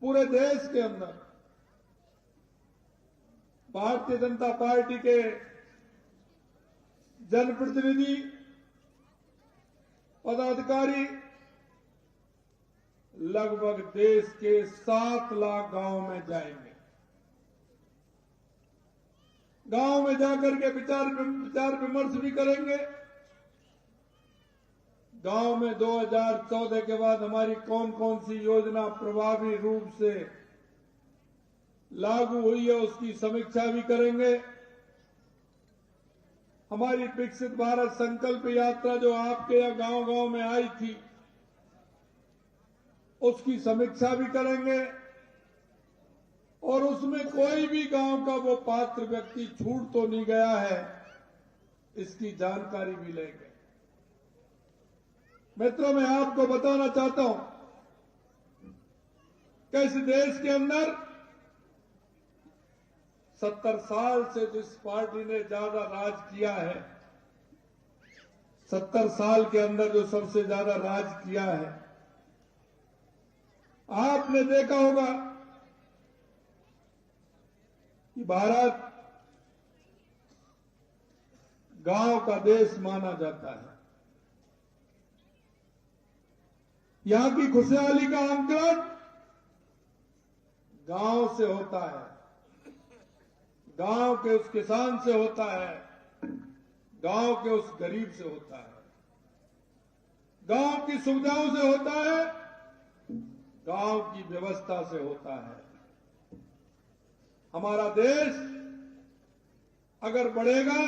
पूरे देश के अंदर भारतीय जनता पार्टी के जनप्रतिनिधि, पदाधिकारी लगभग देश के 7 लाख गांव में जाएंगे। गांव में जाकर के विचार विमर्श भी करेंगे। गांव में 2014 के बाद हमारी कौन कौन सी योजना प्रभावी रूप से लागू हुई है उसकी समीक्षा भी करेंगे। हमारी विकसित भारत संकल्प यात्रा जो आपके यहाँ गांव-गांव में आई थी उसकी समीक्षा भी करेंगे और उसमें कोई भी गांव का वो पात्र व्यक्ति छूट तो नहीं गया है, इसकी जानकारी भी लेंगे। मित्रों, मैं आपको बताना चाहता हूं कि इस देश के अंदर 70 साल से जिस पार्टी ने ज्यादा राज किया है, 70 साल के अंदर जो सबसे ज्यादा राज किया है, आपने देखा होगा कि भारत गांव का देश माना जाता है। यहां की खुशहाली का आंकलन गांव से होता है, गांव के उस किसान से होता है, गांव के उस गरीब से होता है, गांव की सुविधाओं से होता है, गांव की व्यवस्था से होता है। हमारा देश अगर बढ़ेगा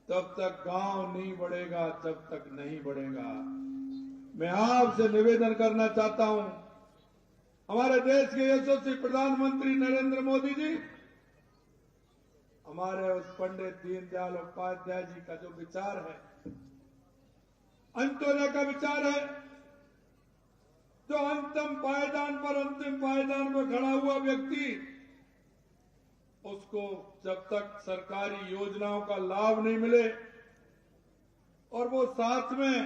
तब तक गांव नहीं बढ़ेगा, जब तक नहीं बढ़ेगा। मैं आपसे निवेदन करना चाहता हूं, हमारे देश के यशस्वी प्रधानमंत्री नरेंद्र मोदी जी, हमारे उस पंडित दीनदयाल उपाध्याय जी का जो विचार है, अंत्योदय का विचार है, जो अंतिम पायदान पर खड़ा हुआ व्यक्ति, उसको जब तक सरकारी योजनाओं का लाभ नहीं मिले और वो साथ में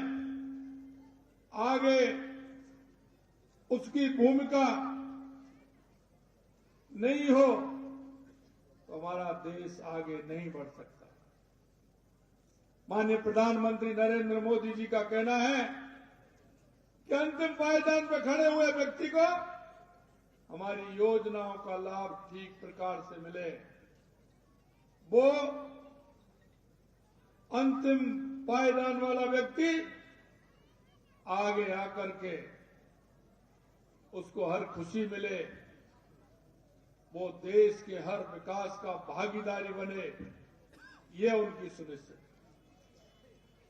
आगे उसकी भूमिका नहीं हो तो हमारा देश आगे नहीं बढ़ सकता। माननीय प्रधानमंत्री नरेंद्र मोदी जी का कहना है कि अंतिम पायदान पर खड़े हुए व्यक्ति को हमारी योजनाओं का लाभ ठीक प्रकार से मिले। वो अंतिम पायदान वाला व्यक्ति आगे आकर के उसको हर खुशी मिले, वो देश के हर विकास का भागीदारी बने, ये उनकी सुनिश्चित।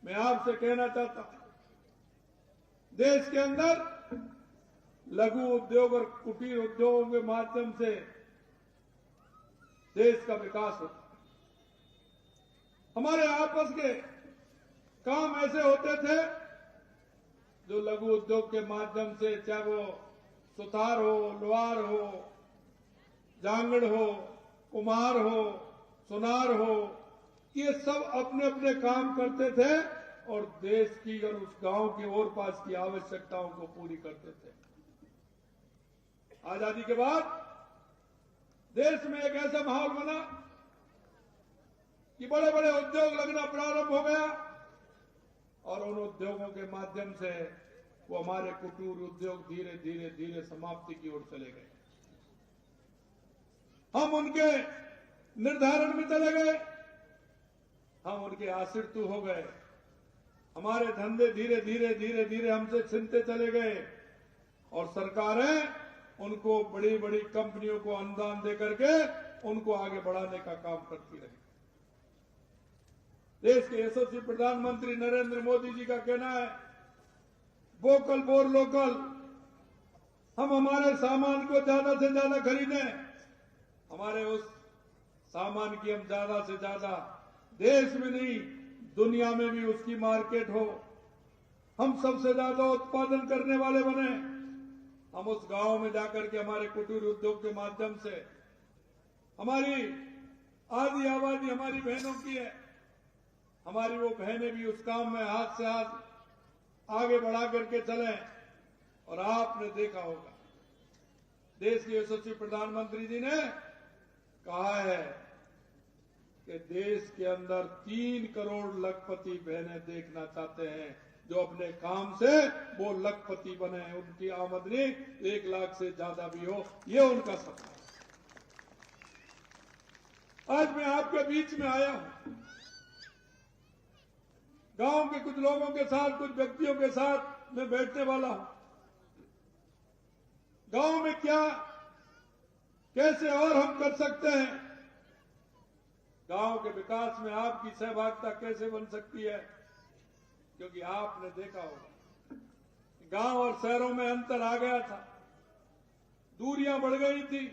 मैं आपसे कहना चाहता हूं, देश के अंदर लघु उद्योग और कुटीर उद्योगों के माध्यम से देश का विकास होता है। हमारे आपस के काम ऐसे होते थे जो लघु उद्योग के माध्यम से, चाहे वो सुतार हो, लोहार हो, जांगड़ हो, कुम्हार हो, सुनार हो, ये सब अपने अपने काम करते थे और देश की और उस गांव के और पास की आवश्यकताओं को पूरी करते थे। आजादी के बाद देश में एक ऐसा माहौल बना कि बड़े बड़े उद्योग लगना प्रारंभ हो गया और उन उद्योगों के माध्यम से वो हमारे कुटीर उद्योग धीरे धीरे धीरे समाप्ति की ओर चले गए। हम उनके निर्धारण में चले गए, हम उनके आश्रित हो गए, हमारे धंधे धीरे धीरे धीरे धीरे हमसे छिनते चले गए और सरकारें उनको बड़ी बड़ी कंपनियों को अनुदान दे करके उनको आगे बढ़ाने का काम करती रही। देश के यशस्वी प्रधानमंत्री नरेंद्र मोदी जी का कहना है, वोकल फॉर लोकल। हम हमारे सामान को ज्यादा से ज्यादा खरीदें, हमारे उस सामान की हम ज्यादा से ज्यादा देश में नहीं दुनिया में भी उसकी मार्केट हो। हम सबसे ज्यादा उत्पादन करने वाले बने। हम उस गांव में जाकर के हमारे कुटीर उद्योग के माध्यम से, हमारी आधी आबादी हमारी बहनों की है, हमारी वो बहनें भी उस काम में हाथ से हाथ आगे बढ़ा करके चलें। और आपने देखा होगा देश के यशस्वी प्रधानमंत्री जी ने कहा है कि देश के अंदर 3 करोड़ लखपति बहनें देखना चाहते हैं जो अपने काम से वो लखपति बने, उनकी आमदनी 1 लाख से ज्यादा भी हो, ये उनका सपना है। आज मैं आपके बीच में आया हूं, गांव के कुछ लोगों के साथ, कुछ व्यक्तियों के साथ मैं बैठने वाला हूं। गांव में क्या कैसे और हम कर सकते हैं, गांव के विकास में आपकी सहभागिता कैसे बन सकती है, क्योंकि आपने देखा होगा गांव और शहरों में अंतर आ गया था, दूरियां बढ़ गई थी,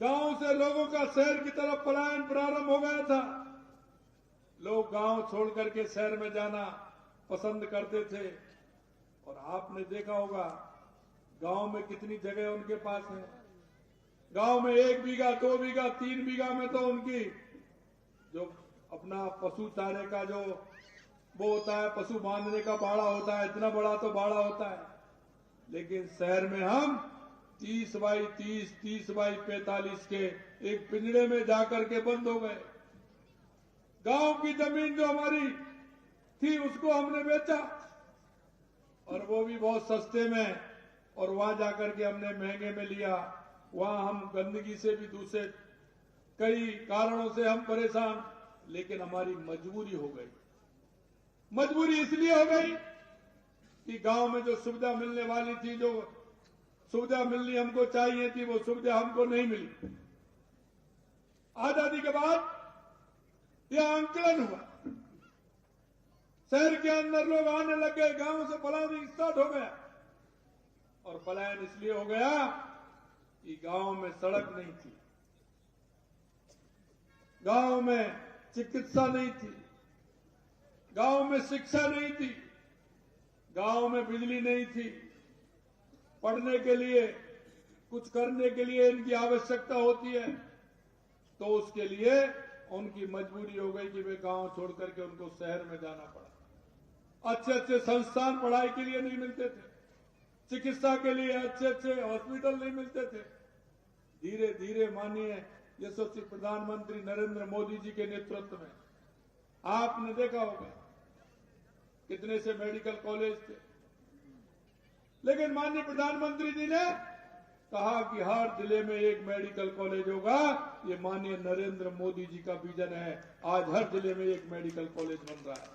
गांव से लोगों का शहर की तरफ पलायन प्रारंभ हो गया था। लोग गांव छोड़ करके शहर में जाना पसंद करते थे और आपने देखा होगा गांव में कितनी जगह उनके पास है। गांव में 1 बीघा, 2 बीघा, 3 बीघा में तो उनकी जो अपना पशु चारे का जो वो होता है, पशु बांधने का बाड़ा होता है, इतना बड़ा तो बाड़ा होता है। लेकिन शहर में हम 30 बाई 30, 30 बाई 45 के एक पिंजड़े में जाकर के बंद हो गए। गांव की जमीन जो हमारी थी उसको हमने बेचा और वो भी बहुत सस्ते में, और वहां जाकर के हमने महंगे में लिया। वहां हम गंदगी से भी दूसरे कई कारणों से हम परेशान, लेकिन हमारी मजबूरी हो गई। मजबूरी इसलिए हो गई कि गांव में जो सुविधा मिलने वाली थी, जो सुविधा मिलनी हमको चाहिए थी, वो सुविधा हमको नहीं मिली। आजादी के बाद यह आंकलन हुआ, शहर के अंदर लोग आने लगे, गांव से पलायन स्टार्ट हो गया। और पलायन इसलिए हो गया कि गांव में सड़क नहीं थी, गांव में चिकित्सा नहीं थी, गांव में शिक्षा नहीं थी, गांव में बिजली नहीं थी। पढ़ने के लिए, कुछ करने के लिए इनकी आवश्यकता होती है, तो उसके लिए उनकी मजबूरी हो गई कि वे गांव छोड़ करके उनको शहर में जाना पड़ा। अच्छे अच्छे संस्थान पढ़ाई के लिए नहीं मिलते थे, चिकित्सा के लिए अच्छे अच्छे हॉस्पिटल नहीं मिलते थे। धीरे धीरे माननीय यशस्वी प्रधानमंत्री नरेंद्र मोदी जी के नेतृत्व में आपने देखा होगा कितने से मेडिकल कॉलेज थे, लेकिन माननीय प्रधानमंत्री जी ने कहा कि हर जिले में एक मेडिकल कॉलेज होगा। ये माननीय नरेंद्र मोदी जी का विजन है। आज हर जिले में एक मेडिकल कॉलेज बन रहा है,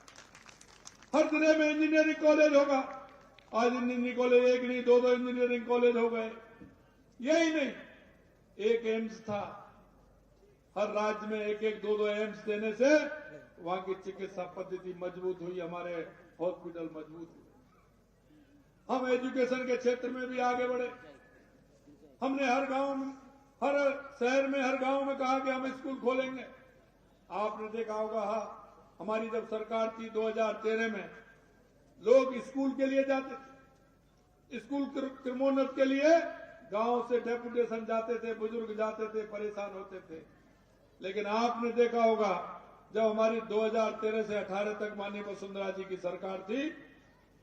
हर जिले में इंजीनियरिंग कॉलेज होगा। आज इंजीनियरिंग कॉलेज 1 नहीं 2 इंजीनियरिंग कॉलेज हो गए। यही नहीं, एक एम्स था, हर राज्य में 1 2 एम्स देने से वहां की चिकित्सा पद्धति मजबूत हुई, हमारे हॉस्पिटल मजबूत हुए। हम एजुकेशन के क्षेत्र में भी आगे बढ़े। हमने हर गांव में, हर शहर में, हर गांव में कहा कि हम स्कूल खोलेंगे। आपने देखा होगा हमारी जब सरकार थी 2013 में, लोग स्कूल के लिए जाते थे, स्कूल क्रमोन्नत के लिए गांव से डेपुटेशन जाते थे, बुजुर्ग जाते थे, परेशान होते थे। लेकिन आपने देखा होगा जब हमारी 2013 से 18 तक माननीय वसुंधरा जी की सरकार थी,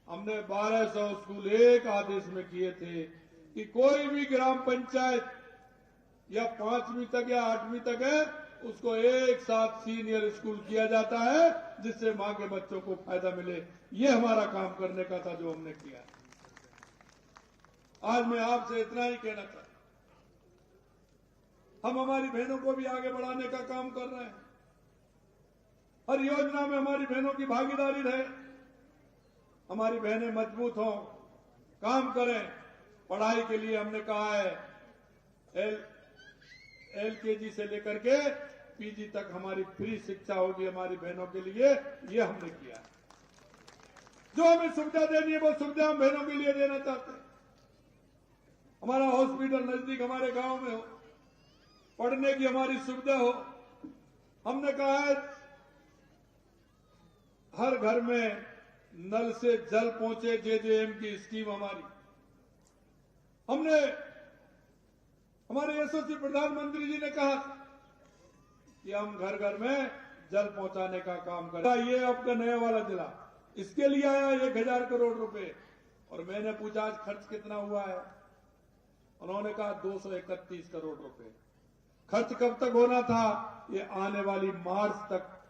हमने 1200 स्कूल एक आदेश में किए थे कि कोई भी ग्राम पंचायत या 5वीं तक या 8वीं तक है, उसको एक साथ सीनियर स्कूल किया जाता है, जिससे मां के बच्चों को फायदा मिले। ये हमारा काम करने का था जो हमने किया। आज मैं आपसे इतना ही कहना चाहता हूं, हम हमारी बहनों को भी आगे बढ़ाने का काम कर रहे हैं। हर योजना में हमारी बहनों की भागीदारी रहे, हमारी बहनें मजबूत हों, काम करें। पढ़ाई के लिए हमने कहा है LKG से लेकर के PG तक हमारी फ्री शिक्षा होगी हमारी बहनों के लिए, ये हमने किया है। जो हमें सुविधा देनी है वो सुविधा हम बहनों के लिए देना चाहते हैं। हमारा हॉस्पिटल नजदीक हमारे गांव में हो, पढ़ने की हमारी सुविधा हो। हमने कहा है हर घर में नल से जल पहुंचे, JJM की स्कीम हमारी। हमने, हमारे यशस्वी प्रधानमंत्री जी ने कहा कि हम घर घर में जल पहुंचाने का काम करें। ये आपका नया वाला जिला, इसके लिए आया 1000 करोड़ रुपए। और मैंने पूछा आज खर्च कितना हुआ है, उन्होंने कहा 231 करोड़ रुपए। खर्च कब तक होना था? ये आने वाली मार्च तक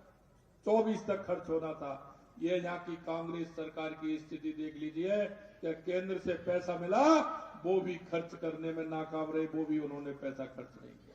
24 तक खर्च होना था। ये यहाँ की कांग्रेस सरकार की स्थिति देख लीजिए कि केंद्र से पैसा मिला वो भी खर्च करने में नाकाम रहे, वो भी उन्होंने पैसा खर्च नहीं किया।